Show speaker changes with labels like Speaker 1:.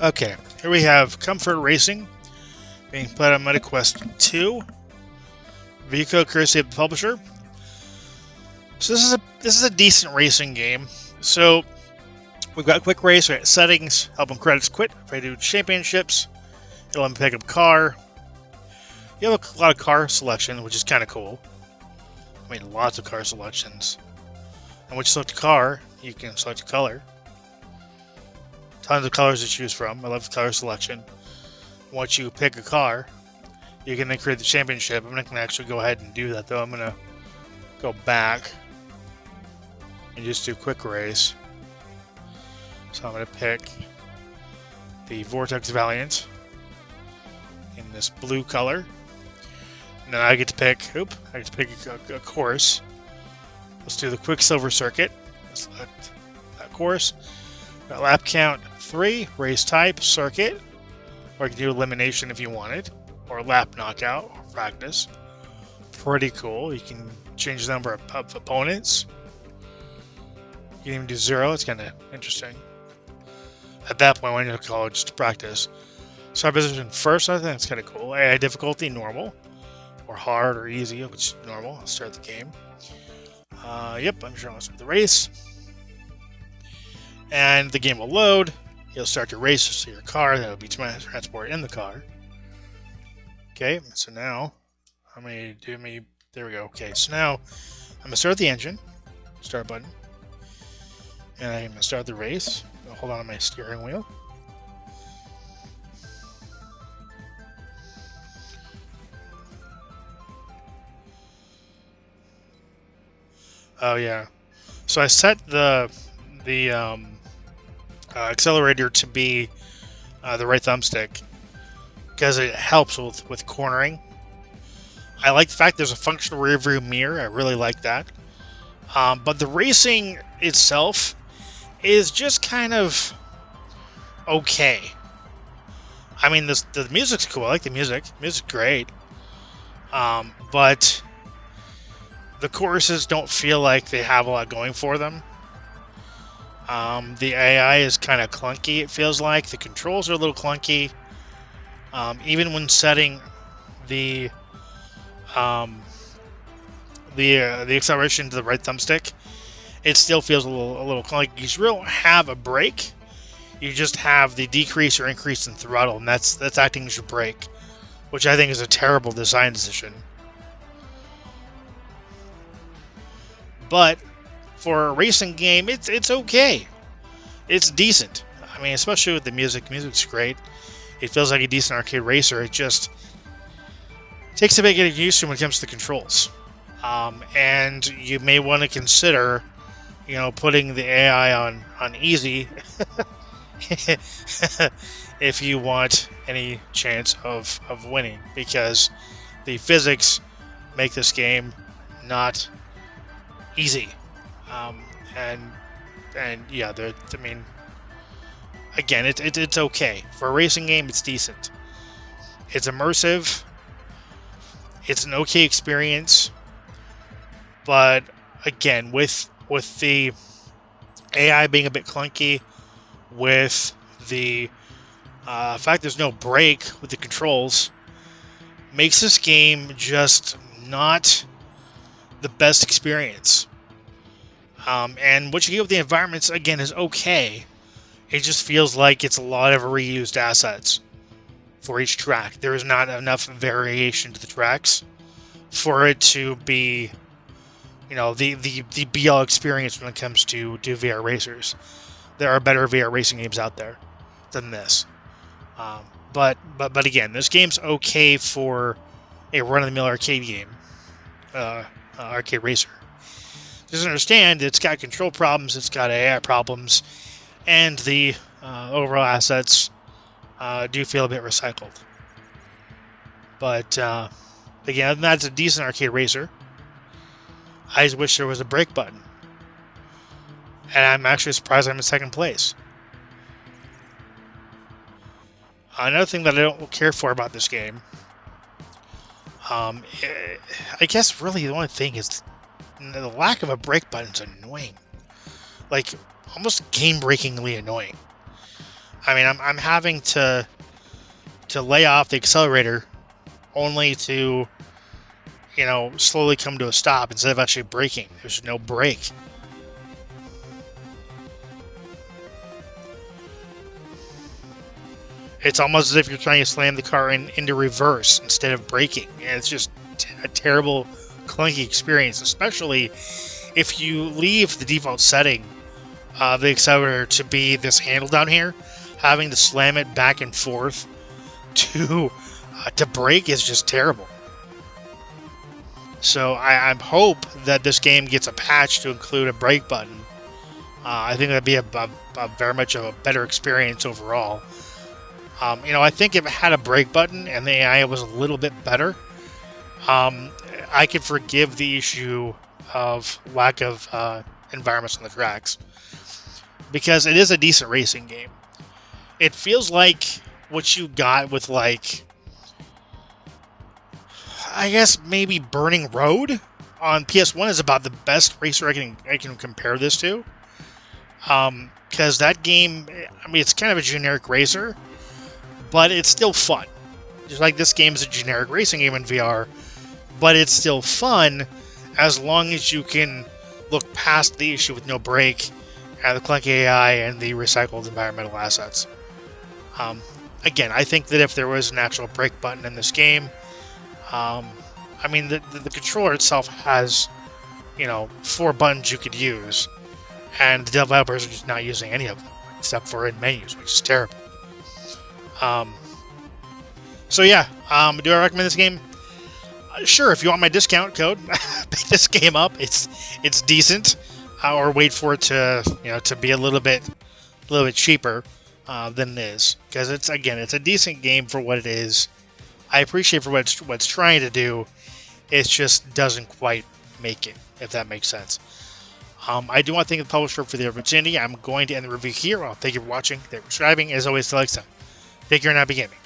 Speaker 1: Okay, here we have Comfort Racing being put on MetaQuest 2. Vico, courtesy of the publisher. So this is a decent racing game. So we've got quick race, we got settings, help them credits quit. If I do championships, it'll let me pick up car. You have a lot of car selection, which is kind of cool. I mean, lots of car selections. And once you select a car, you can select a color. Tons of colors to choose from. I love the color selection. Once you pick a car, you can then create the championship. I'm not going to actually go ahead and do that, though. I'm going to go back and just do quick race. So I'm going to pick the Vortex Valiant in this blue color. And then I get to pick, a course. Let's do the Quicksilver Circuit. Select that course. Got lap count 3, race type, circuit. Or you can do elimination if you wanted. Or lap knockout, or practice. Pretty cool. You can change the number of opponents. You can even do 0. It's kind of interesting. At that point, when you're in college, just to practice. Start position first, I think it's kind of cool. AI difficulty, normal. Or hard or easy, which is normal. I'll start the game. Yep, I'm sure I'll start the race. And the game will load. You'll start your race to your car. That will be transport in the car. Okay, so now there we go. Okay, so now I'm going to start the engine. Start button. And I'm going to start the race. I'll hold on to my steering wheel. Oh yeah, so I set the accelerator to be the right thumbstick because it helps with cornering. I like the fact there's a functional rear view mirror. I really like that. But the racing itself is just kind of okay. I mean, the music's cool. I like the music. Music's great. But the courses don't feel like they have a lot going for them. The AI is kind of clunky, it feels like. The controls are a little clunky. Even when setting the acceleration to the right thumbstick, it still feels a little clunky. You don't have a brake. You just have the decrease or increase in throttle, and that's acting as your brake, which I think is a terrible design decision. But for a racing game, it's okay. It's decent. I mean, especially with the music. Music's great. It feels like a decent arcade racer. It just takes a bit getting used to when it comes to the controls. And you may want to consider, putting the AI on easy if you want any chance of winning, because the physics make this game not easy. And yeah, I mean, again, it's okay for a racing game. It's decent. It's immersive. It's an okay experience, but again, with the AI being a bit clunky, with the fact there's no brake with the controls, makes this game just not the best experience. And what you get with the environments, again, is okay. It just feels like it's a lot of reused assets for each track. There is not enough variation to the tracks for it to be, the be-all experience when it comes to VR racers. There are better VR racing games out there than this. But again, this game's okay for a run-of-the-mill arcade game, arcade racer. Just understand it's got control problems, it's got AI problems, and the overall assets do feel a bit recycled. But again, that's a decent arcade racer. I just wish there was a brake button. And I'm actually surprised I'm in second place. Another thing that I don't care for about this game, I guess really the only thing is the lack of a brake button is annoying. Like, almost game-breakingly annoying. I mean, I'm having to lay off the accelerator only to, slowly come to a stop instead of actually braking. There's no brake. It's almost as if you're trying to slam the car into reverse instead of braking. And it's just a terrible, clunky experience, especially if you leave the default setting of the accelerator to be this handle down here. Having to slam it back and forth to brake is just terrible. So I hope that this game gets a patch to include a brake button. I think that'd be a very much of a better experience overall. I think if it had a brake button and the AI was a little bit better, I could forgive the issue of lack of environments on the tracks, because it is a decent racing game. It feels like what you got with, like, I guess maybe Burning Road on PS1 is about the best racer I can compare this to. Because that game, I mean, it's kind of a generic racer, but it's still fun. Just like this game is a generic racing game in VR, but it's still fun as long as you can look past the issue with no brake and the clunky AI and the recycled environmental assets. Again, I think that if there was an actual brake button in this game, I mean, the controller itself has, 4 buttons you could use, and the developers are just not using any of them, except for in menus, which is terrible. So yeah, do I recommend this game? Sure, if you want my discount code, pick this game up. It's decent, or wait for it to be a little bit cheaper than it is, because it's a decent game for what it is. I appreciate for what it's trying to do. It just doesn't quite make it, if that makes sense. I do want to thank the publisher for the opportunity. I'm going to end the review here. Well, thank you for watching. Thank you for subscribing. As always, till next time. Take care and happy gaming.